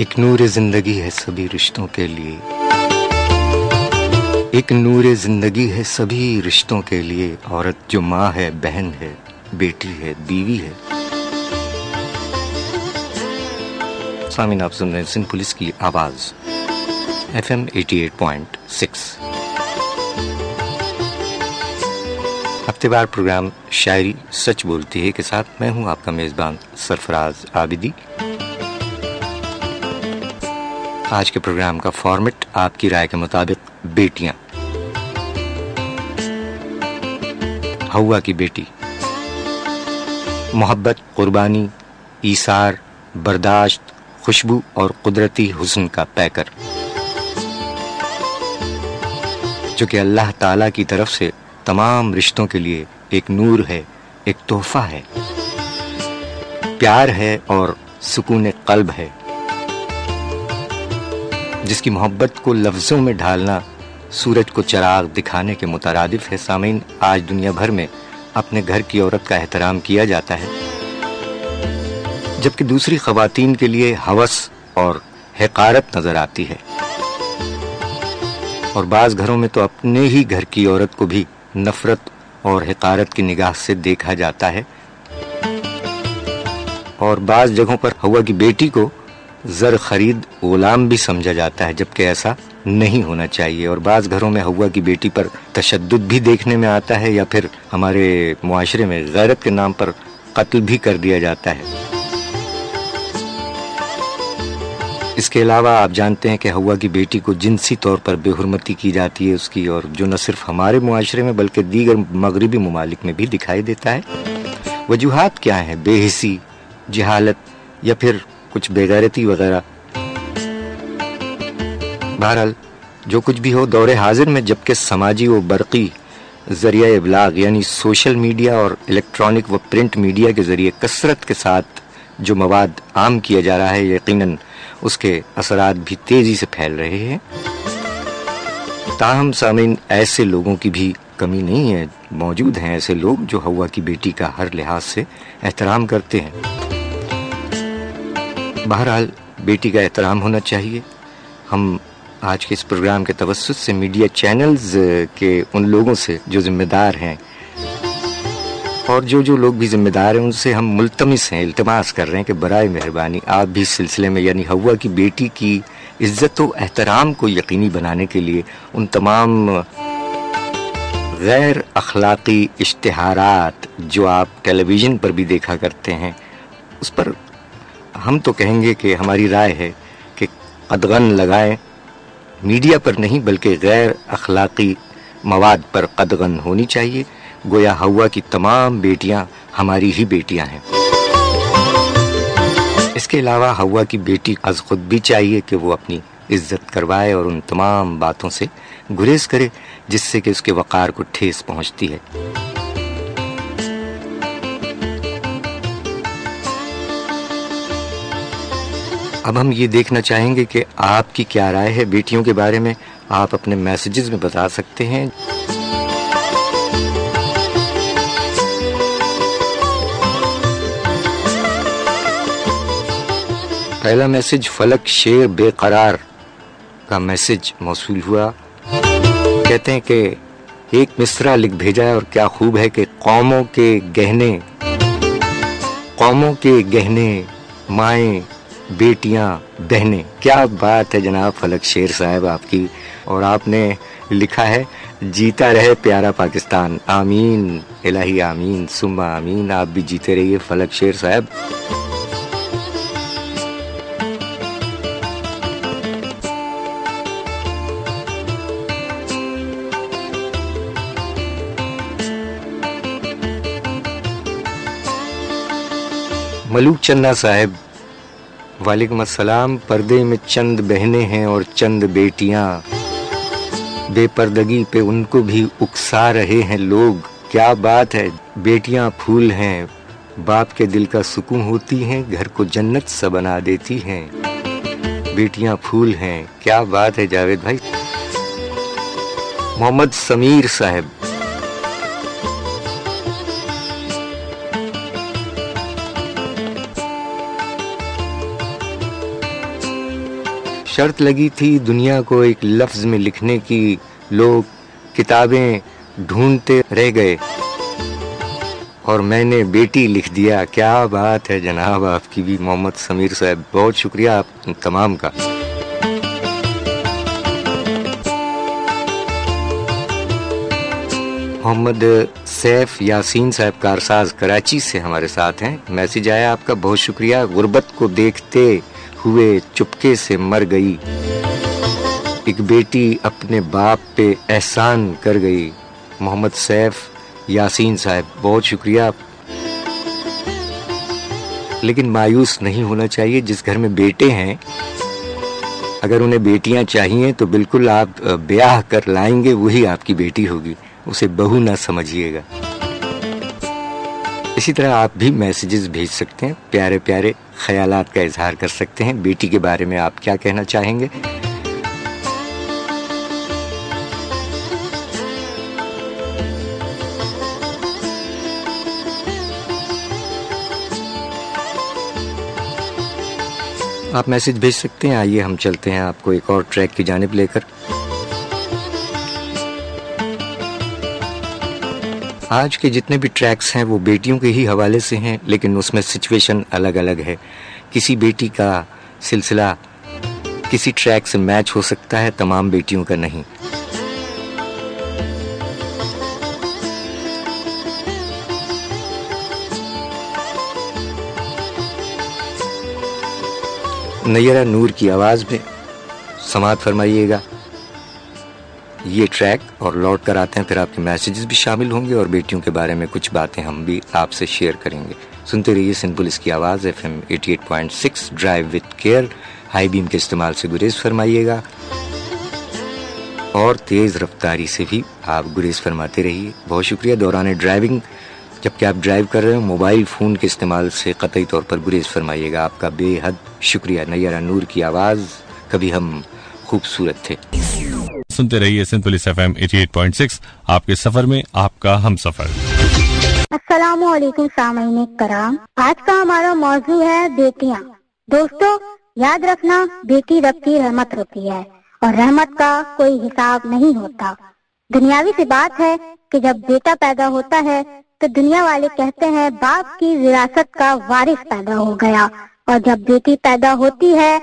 ایک نور زندگی ہے سبھی رشتوں کے لیے، ایک نور زندگی ہے سبھی رشتوں کے لیے، عورت جو ماں ہے، بہن ہے، بیٹی ہے، بیوی ہے۔ سامعین، آپ سن رہے ہیں سندھ پولیس کی آواز FM 88.6۔ ہفتے وار پروگرام شاعری سچ بولتی ہے کے ساتھ میں ہوں آپ کا میزبان سرفراز عابدی۔ آج کے پروگرام کا فارمیٹ آپ کی رائے کے مطابق بیٹیاں۔ ہوا کی بیٹی، محبت، قربانی، ایثار، برداشت، خوشبو اور قدرتی حسن کا پیکر، جو کہ اللہ تعالی کی طرف سے تمام رشتوں کے لیے ایک نور ہے، ایک تحفہ ہے، پیار ہے اور سکون قلب ہے، جس کی محبت کو لفظوں میں ڈھالنا سورج کو چراغ دکھانے کے مترادف ہے۔ سامعین، آج دنیا بھر میں اپنے گھر کی عورت کا احترام کیا جاتا ہے، جبکہ دوسری خواتین کے لیے ہوس اور حقارت نظر آتی ہے، اور بعض گھروں میں تو اپنے ہی گھر کی عورت کو بھی نفرت اور حقارت کی نگاہ سے دیکھا جاتا ہے، اور بعض جگہوں پر ہوا کی بیٹی کو زر خرید غلام بھی سمجھا جاتا ہے، جبکہ ایسا نہیں ہونا چاہیے، اور بعض گھروں میں ہوا کی بیٹی پر تشدد بھی دیکھنے میں آتا ہے، یا پھر ہمارے معاشرے میں غیرت کے نام پر قتل بھی کر دیا جاتا ہے۔ اس کے علاوہ آپ جانتے ہیں کہ ہوا کی بیٹی کو جنسی طور پر بے حرمتی کی جاتی ہے اس کی، اور جو نہ صرف ہمارے معاشرے میں بلکہ دیگر مغربی ممالک میں بھی دکھائی دیتا ہے۔ وجوہات کیا ہیں؟ بے حسی، جہالت، یا پھر کچھ بے غیرتی وغیرہ۔ بہرحال جو کچھ بھی ہو، دور حاضر میں جبکہ سماجی و برقی ذریعہ ابلاغ یعنی سوشل میڈیا اور الیکٹرانک و پرنٹ میڈیا کے ذریعے کثرت کے ساتھ جو مواد عام کیا جا رہا ہے، یقیناً اس کے اثرات بھی تیزی سے پھیل رہے ہیں۔ تاہم سامعین، ایسے لوگوں کی بھی کمی نہیں ہے، موجود ہیں ایسے لوگ جو ہوا کی بیٹی کا ہر لحاظ سے احترام کرتے ہیں۔ بہرحال بیٹی کا احترام ہونا چاہیے۔ ہم آج کے اس پروگرام کے توسط سے میڈیا چینلز کے ان لوگوں سے جو ذمہ دار ہیں، اور جو لوگ بھی ذمہ دار ہیں، ان سے ہم ملتمس ہیں، التماس کر رہے ہیں کہ برائے مہربانی آپ بھی اس سلسلے میں یعنی ہوا کی بیٹی کی عزت و احترام کو یقینی بنانے کے لیے ان تمام غیر اخلاقی اشتہارات جو آپ ٹیلی ویژن پر بھی دیکھا کرتے ہیں، اس پر ہم تو کہیں گے کہ ہماری رائے ہے کہ قدغن لگائیں، میڈیا پر نہیں بلکہ غیر اخلاقی مواد پر قدغن ہونی چاہیے، گویا ہوا کی تمام بیٹیاں ہماری ہی بیٹیاں ہیں۔ اس کے علاوہ ہوا کی بیٹی از خود بھی چاہیے کہ وہ اپنی عزت کروائے اور ان تمام باتوں سے گریز کرے جس سے کہ اس کے وقار کو ٹھیس پہنچتی ہے۔ اب ہم یہ دیکھنا چاہیں گے کہ آپ کی کیا رائے ہے بیٹیوں کے بارے میں۔ آپ اپنے میسیجز میں بتا سکتے ہیں۔ پہلا میسج فلک شیر بے قرار کا میسج موصول ہوا۔ کہتے ہیں کہ ایک مصرع لکھ بھیجا ہے اور کیا خوب ہے کہ قوموں کے گہنے مائیں بیٹیاں بہنیں۔ کیا بات ہے جناب فلک شیر صاحب آپ کی، اور آپ نے لکھا ہے جیتا رہے پیارا پاکستان، آمین الہی آمین ثم آمین۔ آپ بھی جیتے رہیے فلک شیر صاحب۔ ملوک چنا صاحب وعلیکم السلام. پردے میں چند بہنیں ہیں اور چند بیٹیاں, بے پردگی پہ ان کو بھی اکسا رہے ہیں لوگ. کیا بات ہے, بیٹیاں پھول ہیں, باپ کے دل کا سکون ہوتی ہیں, گھر کو جنت سا بنا دیتی ہیں. بیٹیاں پھول ہیں, کیا بات ہے جاوید بھائی. محمد سمیر صاحب شرط لگی تھی دنیا کو ایک لفظ میں لکھنے کی, لوگ کتابیں ڈھونڈتے رہ گئے اور میں نے بیٹی لکھ دیا. کیا بات ہے جناب آپ کی بھی محمد سمیر صاحب, بہت شکریہ آپ تمام کا. محمد سیف یاسین صاحب کارساز کراچی سے ہمارے ساتھ ہیں. میسج آیا آپ کا, بہت شکریہ. غربت کو دیکھتے ہوئے چپکے سے مر گئی ایک بیٹی, اپنے باپ پہ احسان کر گئی. محمد سیف یاسین صاحب بہت شکریہ. لیکن مایوس نہیں ہونا چاہیے. جس گھر میں بیٹے ہیں اگر انہیں بیٹیاں چاہیے تو بالکل آپ بیاہ کر لائیں گے, وہی آپ کی بیٹی ہوگی, اسے بہو نہ سمجھیے گا. اسی طرح آپ بھی میسیجز بھیج سکتے ہیں, پیارے پیارے خیالات کا اظہار کر سکتے ہیں. بیٹی کے بارے میں آپ کیا کہنا چاہیں گے؟ آپ میسج بھیج سکتے ہیں. آئیے ہم چلتے ہیں آپ کو ایک اور ٹریک کی جانب لے کر. آج کے جتنے بھی ٹریکس ہیں وہ بیٹیوں کے ہی حوالے سے ہیں, لیکن اس میں سچویشن الگ الگ ہے. کسی بیٹی کا سلسلہ کسی ٹریک سے میچ ہو سکتا ہے, تمام بیٹیوں کا نہیں. نیرہ نور کی آواز میں سماعت فرمائیے گا یہ ٹریک, اور لوٹ کر آتے ہیں. پھر آپ کے میسیجز بھی شامل ہوں گے اور بیٹیوں کے بارے میں کچھ باتیں ہم بھی آپ سے شیئر کریں گے. سنتے رہیے سنپل اس کی آواز FM 88.6 drive with care. High beam کے استعمال سے گریز فرمائیے گا اور تیز رفتاری سے بھی آپ گریز فرماتے رہیے. بہت شکریہ. دوران ڈرائیونگ جبکہ آپ ڈرائیو کر رہے ہیں موبائل فون کے استعمال سے قطعی طور پر گریز فرمائیے گا. آپ کا بے حد شکریہ. نیرہ نور کی آواز, کبھی ہم خوبصورت تھے. سنتے رہیے سمپل FM 88.6 آپ کے سفر میں آپ کا ہم سفر. السلام علیکم سامعین کرام. آج کا ہمارا موضوع ہے بیٹیاں. دوستو یاد رکھنا, بیٹی رب کی رحمت ہوتی ہے اور رحمت کا کوئی حساب نہیں ہوتا. دنیاوی سی بات ہے کہ جب بیٹا پیدا ہوتا ہے تو دنیا والے کہتے ہیں باپ کی وراثت کا وارث پیدا ہو گیا, اور جب بیٹی پیدا ہوتی ہے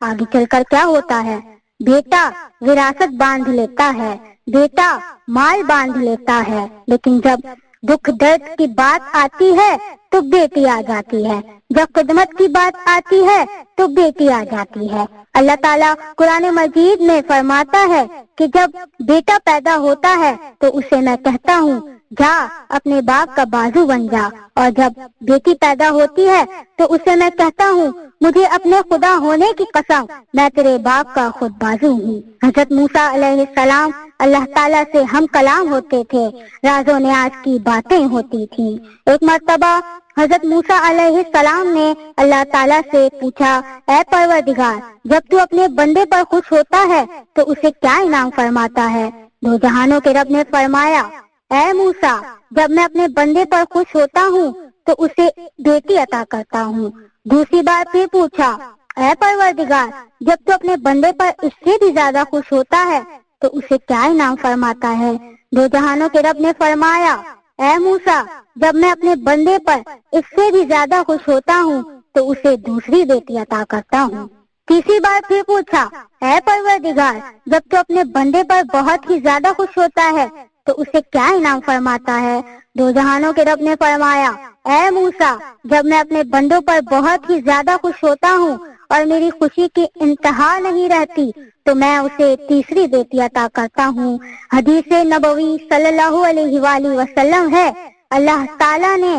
آگے چل کر کیا ہوتا ہے؟ بیٹا وراثت باندھ لیتا ہے, بیٹا مال باندھ لیتا ہے, لیکن جب دکھ درد کی بات آتی ہے تو بیٹی آ جاتی ہے, جب خدمت کی بات آتی ہے تو بیٹی آ جاتی ہے. اللہ تعالیٰ قرآن مجید میں فرماتا ہے کہ جب بیٹا پیدا ہوتا ہے تو اسے میں کہتا ہوں جا اپنے باپ کا بازو بن جا, اور جب بیٹی پیدا ہوتی ہے تو اسے میں کہتا ہوں مجھے اپنے خدا ہونے کی قسم میں تیرے باپ کا خود بازو ہوں. حضرت موسیٰ علیہ السلام اللہ تعالیٰ سے ہم کلام ہوتے تھے, راز و نیاز کی باتیں ہوتی تھیں. ایک مرتبہ حضرت موسیٰ علیہ السلام نے اللہ تعالیٰ سے پوچھا, اے پروردگار جب تو اپنے بندے پر خوش ہوتا ہے تو اسے کیا انعام فرماتا ہے؟ دو جہانوں کے رب نے فرمایا, اے موسیٰ جب میں اپنے بندے پر خوش ہوتا ہوں تو اسے بیٹی عطا کرتا ہوں. دوسری بار پھر پوچھا, اے پروردگار جب تو اپنے بندے پر اس سے بھی زیادہ خوش ہوتا ہے تو اسے کیا انعام فرماتا ہے؟ دو جہانوں کے رب نے فرمایا, اے موسیٰ جب میں اپنے بندے پر اس سے بھی زیادہ خوش ہوتا ہوں تو اسے دوسری بیٹی عطا کرتا ہوں. تیسری بار پھر پوچھا, اے پروردگار جب تو اپنے بندے پر بہت ہی زیادہ خوش ہوتا ہے تو اسے کیا انعام فرماتا ہے؟ دو جہانوں کے رب نے فرمایا, اے موسیٰ جب میں اپنے بندوں پر بہت ہی زیادہ خوش ہوتا ہوں اور میری خوشی کی انتہا نہیں رہتی تو میں اسے تیسری بیٹی عطا کرتا ہوں. حدیث نبوی صلی اللہ علیہ وآلہ وسلم ہے, اللہ تعالیٰ نے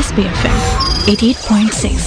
SBFM 88.6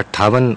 58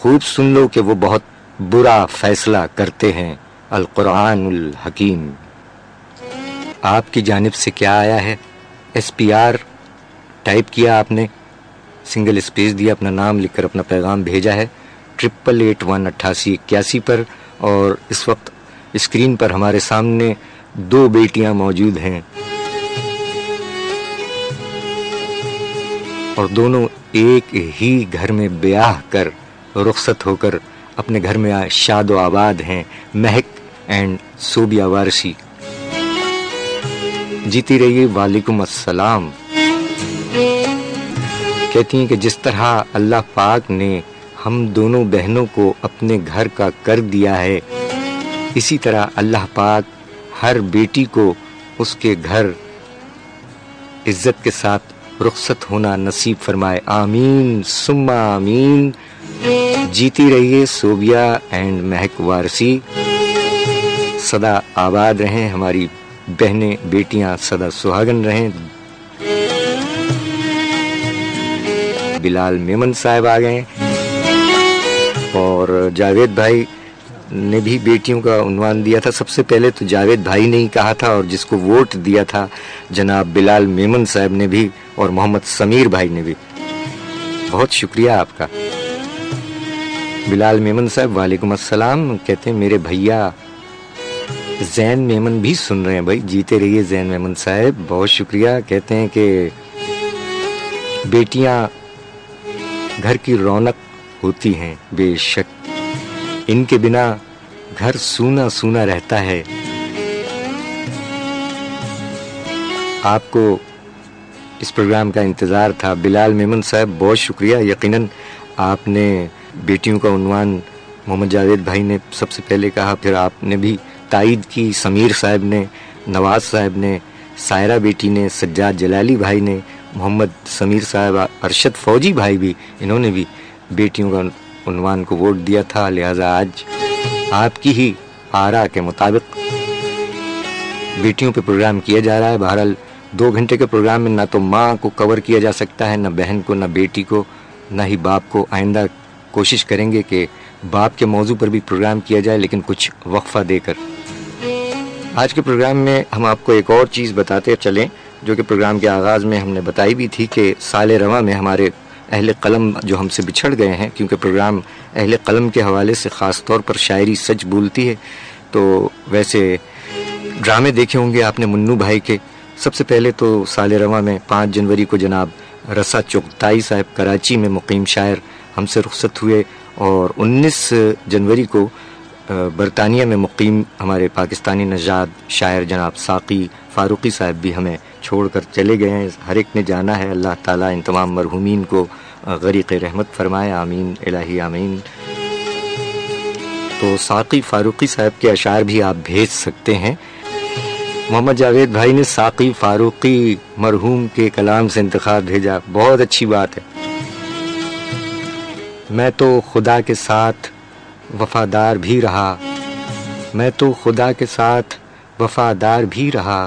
خوب سن لو کہ وہ بہت برا فیصلہ کرتے ہیں، القرآن الحکیم۔ آپ کی جانب سے کیا آیا ہے؟ SPR ٹائپ کیا آپ نے، سنگل اسپیس دیا، اپنا نام لکھ کر اپنا پیغام بھیجا ہے 88818881 پر، اور اس وقت اسکرین پر ہمارے سامنے 2 بیٹیاں موجود ہیں، اور دونوں ایک ہی گھر میں بیاہ کر رخصت ہو کر اپنے گھر میں شاد و آباد ہیں، مہک اینڈ صوبیہ وارسی۔ جیتی رہیے، وعلیکم السلام۔ کہتی ہیں کہ جس طرح اللہ پاک نے ہم دونوں بہنوں کو اپنے گھر کا کر دیا ہے، اسی طرح اللہ پاک ہر بیٹی کو اس کے گھر عزت کے ساتھ رخصت ہونا نصیب فرمائے، آمین ثم آمین۔ جیتی رہیے صوبیہ اینڈ مہک وارسی، سدا آباد رہیں، ہماری بہنیں بیٹیاں سدا سہاگن رہیں۔ بلال میمن صاحب آ گئے، اور جاوید بھائی نے بھی بیٹیوں کا عنوان دیا تھا۔ سب سے پہلے تو جاوید بھائی نے ہی کہا تھا، اور جس کو ووٹ دیا تھا جناب بلال میمن صاحب نے بھی، اور محمد سمیر بھائی نے بھی۔ بہت شکریہ آپ کا بلال میمن صاحب، وعلیکم السلام۔ کہتے ہیں میرے بھیا زین میمن بھی سن رہے ہیں، بھائی جیتے رہیے زین میمن صاحب، بہت شکریہ۔ کہتے ہیں کہ بیٹیاں گھر کی رونق ہوتی ہیں، بے شک ان کے بنا گھر سونا سونا رہتا ہے۔ آپ کو اس پروگرام کا انتظار تھا بلال میمن صاحب، بہت شکریہ۔ یقیناً آپ نے بیٹیوں کا عنوان محمد جاوید بھائی نے سب سے پہلے کہا، پھر آپ نے بھی تائید کی، سمیر صاحب نے، نواز صاحب نے، سائرہ بیٹی نے، سجاد جلالی بھائی نے، محمد سمیر صاحب، ارشد فوجی بھائی بھی، انہوں نے بھی بیٹیوں کا عنوان کو ووٹ دیا تھا۔ لہذا آج آپ کی ہی آراء کے مطابق بیٹیوں پہ پروگرام کیا جا رہا ہے۔ بہرحال 2 گھنٹے کے پروگرام میں نہ تو ماں کو کور کیا جا سکتا ہے، نہ بہن کو، نہ بیٹی کو، نہ ہی باپ کو۔ آئندہ کوشش کریں گے کہ باپ کے موضوع پر بھی پروگرام کیا جائے، لیکن کچھ وقفہ دے کر۔ آج کے پروگرام میں ہم آپ کو ایک اور چیز بتاتے چلیں، جو کہ پروگرام کے آغاز میں ہم نے بتائی بھی تھی، کہ سال رواں میں ہمارے اہل قلم جو ہم سے بچھڑ گئے ہیں، کیونکہ پروگرام اہل قلم کے حوالے سے خاص طور پر شاعری سچ بولتی ہے، تو ویسے ڈرامے دیکھے ہوں گے آپ نے منو بھائی کے۔ سب سے پہلے تو سال رواں میں 5 جنوری کو جناب رسا چغتائی صاحب کراچی میں مقیم شاعر ہم سے رخصت ہوئے، اور 19 جنوری کو برطانیہ میں مقیم ہمارے پاکستانی نژاد شاعر جناب ساقی فاروقی صاحب بھی ہمیں چھوڑ کر چلے گئے ہیں۔ ہر ایک نے جانا ہے، اللہ تعالیٰ ان تمام مرحومین کو غریق رحمت فرمائے، آمین الہی آمین۔ تو ساقی فاروقی صاحب کے اشعار بھی آپ بھیج سکتے ہیں۔ محمد جاوید بھائی نے ساقی فاروقی مرحوم کے کلام سے انتخاب بھیجا، بہت اچھی بات ہے۔ میں تو خدا کے ساتھ وفادار بھی رہا، میں تو خدا کے ساتھ وفادار بھی رہا،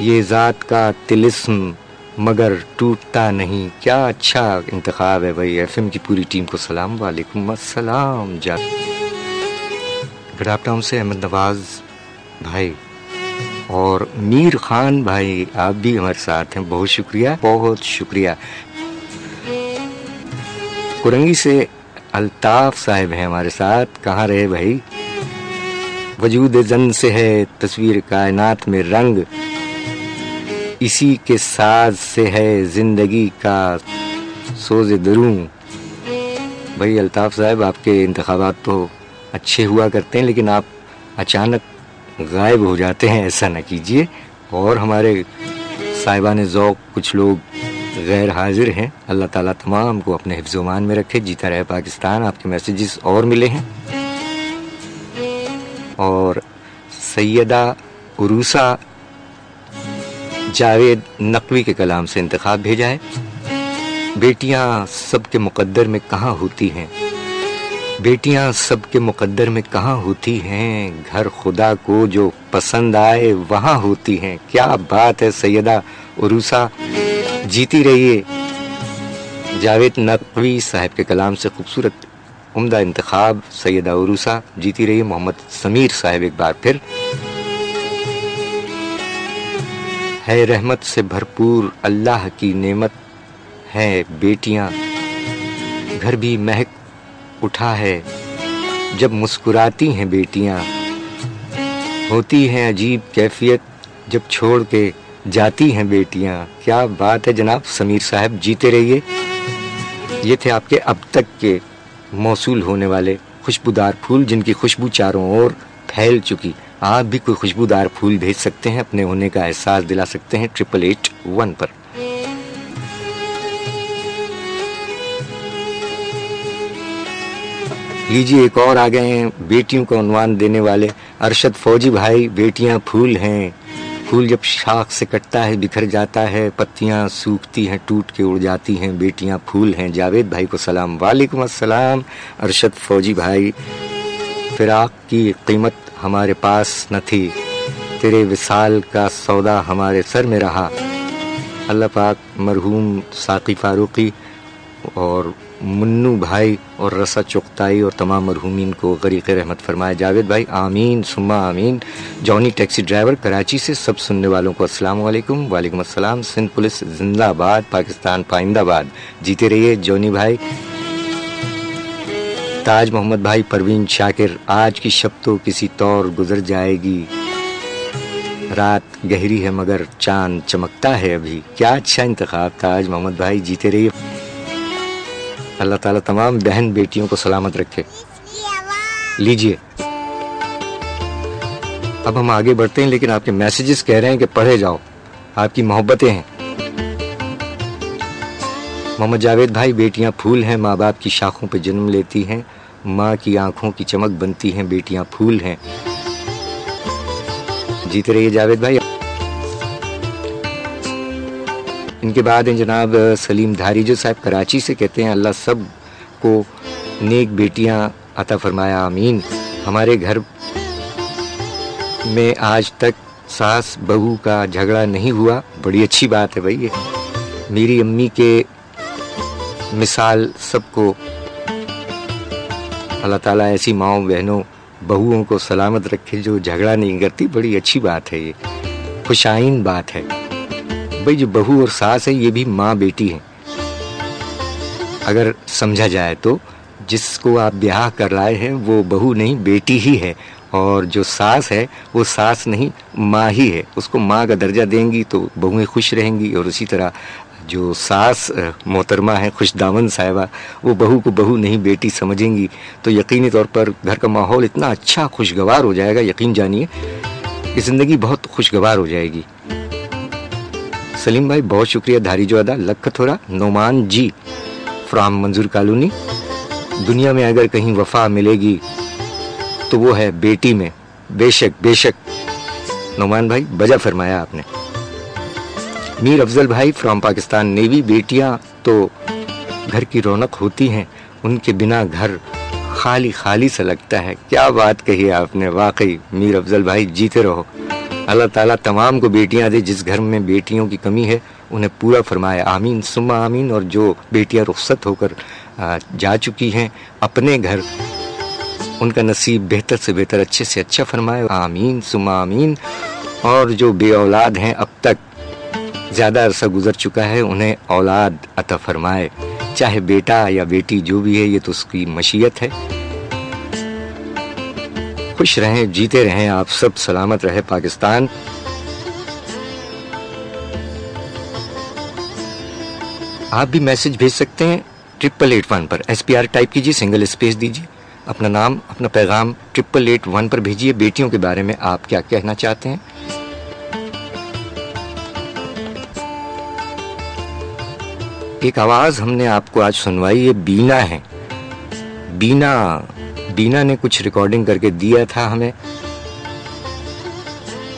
یہ ذات کا طلسم مگر ٹوٹتا نہیں۔ کیا اچھا انتخاب ہے بھائی۔ FM کی پوری ٹیم کو سلام، وعلیکم السلام۔ گڈ آفٹر نون سے احمد نواز بھائی اور میر خان بھائی، آپ بھی ہمارے ساتھ ہیں، بہت شکریہ، بہت شکریہ۔ کرنگی سے الطاف صاحب ہیں ہمارے ساتھ، کہاں رہے بھائی؟ وجود زن سے ہے تصویر کائنات میں رنگ، اسی کے ساز سے ہے زندگی کا سوز دروں۔ بھائی الطاف صاحب، آپ کے انتخابات تو اچھے ہوا کرتے ہیں، لیکن آپ اچانک غائب ہو جاتے ہیں، ایسا نہ کیجیے۔ اور ہمارے صاحبان ذوق کچھ لوگ غیر حاضر ہیں، اللہ تعالیٰ تمام کو اپنے حفظ و امان میں رکھے۔ جیتا رہے پاکستان۔ آپ کے میسیجز اور ملے ہیں، اور سیدہ عروسہ جاوید نقوی کے کلام سے انتخاب بھیجا ہے۔ بیٹیاں سب کے مقدر میں کہاں ہوتی ہیں، بیٹیاں سب کے مقدر میں کہاں ہوتی ہیں، گھر خدا کو جو پسند آئے وہاں ہوتی ہیں۔ کیا بات ہے سیدہ عروسہ، جیتی رہیے جاوید نقوی صاحب کے کلام سے خوبصورت عمدہ انتخاب سیدہ عروسہ جیتی رہی. محمد سمیر صاحب ایک بار پھر. ہے رحمت سے بھرپور اللہ کی نعمت ہے بیٹیاں, گھر بھی مہک اٹھا ہے جب مسکراتی ہیں بیٹیاں, ہوتی ہیں عجیب کیفیت جب چھوڑ کے جاتی ہیں بیٹیاں. کیا بات ہے جناب سمیر صاحب, جیتے رہیے. یہ تھے آپ کے اب تک کے موصول ہونے والے خوشبودار پھول جن کی خوشبو چاروں اور پھیل چکی. آپ بھی کوئی خوشبودار پھول بھیج سکتے ہیں, اپنے ہونے کا احساس دلا سکتے ہیں 8881 پر. لیجیے ایک اور آ گئے ہیں بیٹیوں کو عنوان دینے والے ارشد فوجی بھائی. بیٹیاں پھول ہیں, پھول جب شاخ سے کٹتا ہے بکھر جاتا ہے, پتیاں سوکھتی ہیں ٹوٹ کے اڑ جاتی ہیں, بیٹیاں پھول ہیں. جاوید بھائی کو سلام. وعلیکم السلام ارشد فوجی بھائی. فراق کی قیمت ہمارے پاس نہ تھی, تیرے وصال کا سودا ہمارے سر میں رہا. اللہ پاک مرحوم ساقی فاروقی اور منو بھائی اور رسا چغتائی اور تمام مرحومین کو غریق رحمت فرمائے. جاوید بھائی آمین ثم آمین. جونی ٹیکسی ڈرائیور کراچی سے. سب سننے والوں کو السلام علیکم. وعلیکم السلام. سندھ پولیس زندہ باد, پاکستان پائندہ باد. جیتے رہیے جونی بھائی. تاج محمد بھائی, پروین شاکر. آج کی شب تو کسی طور گزر جائے گی, رات گہری ہے مگر چاند چمکتا ہے ابھی. کیا اچھا انتخاب تاج محمد بھائی, جیتے رہیے. اللہ تعالیٰ تمام بہن بیٹیوں کو سلامت رکھے. لیجئے اب ہم آگے بڑھتے ہیں, لیکن آپ کے میسیجز کہہ رہے ہیں کہ پڑھے جاؤ, آپ کی محبتیں ہیں. محمد جاوید بھائی, بیٹیاں پھول ہیں, ماں باپ کی شاخوں پہ جنم لیتی ہیں, ماں کی آنکھوں کی چمک بنتی ہیں, بیٹیاں پھول ہیں. جیتے رہیے جاوید بھائی. ان کے بعد ہیں جناب سلیم دھاری جو صاحب کراچی سے. کہتے ہیں اللہ سب کو نیک بیٹیاں عطا فرمایا, آمین. ہمارے گھر میں آج تک ساس بہو کا جھگڑا نہیں ہوا, بڑی اچھی بات ہے بھائی. یہ میری امی کے مثال سب کو اللہ تعالیٰ ایسی ماؤں بہنوں بہوؤں کو سلامت رکھے جو جھگڑا نہیں کرتی. بڑی اچھی بات ہے, یہ خوشائن بات ہے بھائی. جو بہو اور ساس ہے یہ بھی ماں بیٹی ہیں اگر سمجھا جائے تو. جس کو آپ بیاہ کر رہے ہیں وہ بہو نہیں بیٹی ہی ہے, اور جو ساس ہے وہ ساس نہیں ماں ہی ہے. اس کو ماں کا درجہ دیں گی تو بہویں خوش رہیں گی, اور اسی طرح جو ساس محترمہ ہے خوش دامن صاحبہ, وہ بہو کو بہو نہیں بیٹی سمجھیں گی, تو یقینی طور پر گھر کا ماحول اتنا اچھا خوشگوار ہو جائے گا. یقین جانیے کہ زندگی بہت خوشگوار ہو جائے گی. سلیم بھائی بہت شکریہ. دھاری جو ادا لکھ تھوڑا. نعمان جی فرام منظور کالونی. دنیا میں اگر کہیں وفا ملے گی تو وہ ہے بیٹی میں. بے شک بے شک نعمان بھائی, بجا فرمایا آپ نے. میر افضل بھائی فرام پاکستان نیوی. بیٹیاں تو گھر کی رونق ہوتی ہیں, ان کے بنا گھر خالی خالی سا لگتا ہے. کیا بات کہی آپ نے, واقعی میر افضل بھائی جیتے رہو. اللہ تعالیٰ تمام کو بیٹیاں دے. جس گھر میں بیٹیوں کی کمی ہے انہیں پورا فرمائے, آمین ثم آمین. اور جو بیٹیاں رخصت ہو کر جا چکی ہیں اپنے گھر, ان کا نصیب بہتر سے بہتر اچھے سے اچھا فرمائے, آمین ثم آمین. اور جو بے اولاد ہیں اب تک زیادہ عرصہ گزر چکا ہے, انہیں اولاد عطا فرمائے, چاہے بیٹا یا بیٹی جو بھی ہے, یہ تو اس کی مشیت ہے. خوش رہیں, جیتے رہیں آپ سب, سلامت رہے پاکستان. آپ بھی میسج بھیج سکتے ہیں 8881 پر. SPR ٹائپ کیجیے, سنگل اسپیس دیجیے, اپنا نام اپنا پیغام 8881 پر بھیجیے. بیٹیوں کے بارے میں آپ کیا کہنا چاہتے ہیں. ایک آواز ہم نے آپ کو آج سنوائی, یہ بینا ہے. بینا نے کچھ ریکارڈنگ کر کے دیا تھا ہمیں,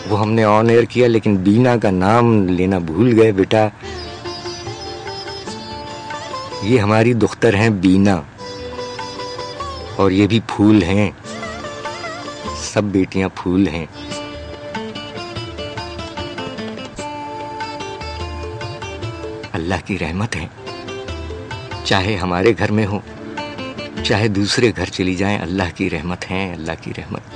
وہ ہم نے آن ایئر کیا, لیکن بینا کا نام لینا بھول گئے بیٹا. یہ ہماری دختر ہیں بینا, اور یہ بھی پھول ہیں, سب بیٹیاں پھول ہیں. اللہ کی رحمت ہے. چاہے ہمارے گھر میں ہو چاہے دوسرے گھر چلی جائیں، اللہ کی رحمت ہے، اللہ کی رحمت.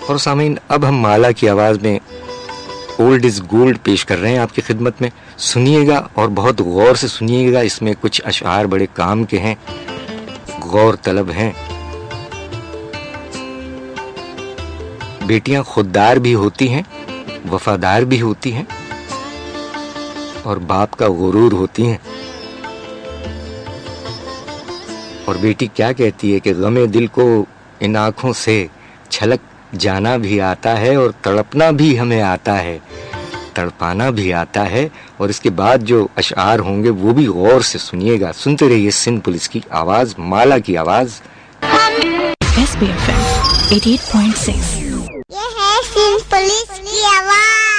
اور سامعین، اب ہم مالا کی آواز میں اولڈ از گولڈ پیش کر رہے ہیں آپ کی خدمت میں. سنیے گا اور بہت غور سے سنیے گا، اس میں کچھ اشعار بڑے کام کے ہیں، غور طلب ہیں. بیٹیاں خوددار بھی ہوتی ہیں، وفادار بھی ہوتی ہیں، اور باپ کا غرور ہوتی ہیں. اور بیٹی کیا کہتی ہے کہ غم دل کو ان آنکھوں سے چھلک جانا بھی آتا ہے، اور تڑپنا بھی ہمیں آتا ہے، تڑپانا بھی آتا ہے. اور اس کے بعد جو اشعار ہوں گے وہ بھی غور سے سنیے گا. سنتے رہیے سندھ پولیس کی آواز، مالا کی آواز. SBFM 88.6. یہ ہے سندھ پولیس کی آواز.